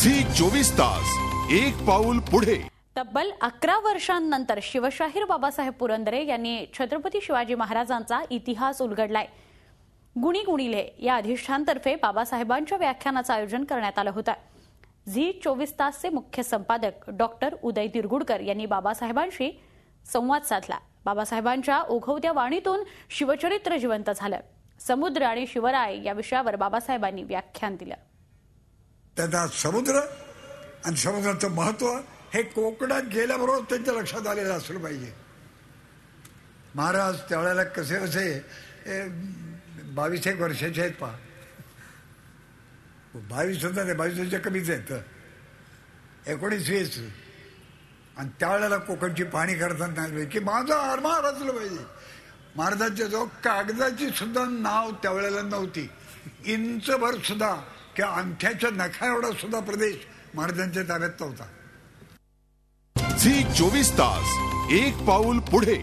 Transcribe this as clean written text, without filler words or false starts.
Zee 24 तास एक पाऊल पुढे। तब्बल 11 वर्षांनंतर शिवशाहीर बाबासाहेब पुरंदरे यांनी छत्रपती शिवाजी महाराजांचा इतिहास उलगडलाय। गुणी गुणिले या अधिष्ठानतर्फे बाबासाहेबांच्या व्याख्यानाचं आयोजन करण्यात आलं होतं। झी 24 तासचे मुख्य संपादक डॉक्टर उदय तिरगुडकर यांनी बाबासाहेबांशी संवाद साधला। बाबासाहेबांच्या ओघवत्या वाणीतून शिवचरित्र जिवंत झालं। समुद्र आणि शिवराय या विषयावर बाबासाहेबांनी व्याख्यान दिलं। त्याचा समुद्र आणि समुद्राचं महत्त्व हे कोकणात गेल्याबरोबर त्यांच्या लक्षात आलेलं असलं पाहिजे। महाराज त्यावेळेला कसे 22 वर्षाचे आहेत पहा, 22 होता ते 22 कमीच आहेत, 19-20 आणि त्यावेळेला कोकणची पाणी करताना की माझा आरमार असलं पाहिजे। महाराजांच्या जो कागदाची सुद्धा नाव त्यावेळेला नव्हती, इंचभर सुद्धा किंवा अंगठ्याच्या नखा एवढा सुद्धा प्रदेश महाराजांच्या ताब्यात नव्हता। झी 24 तास एक पाऊल पुढे।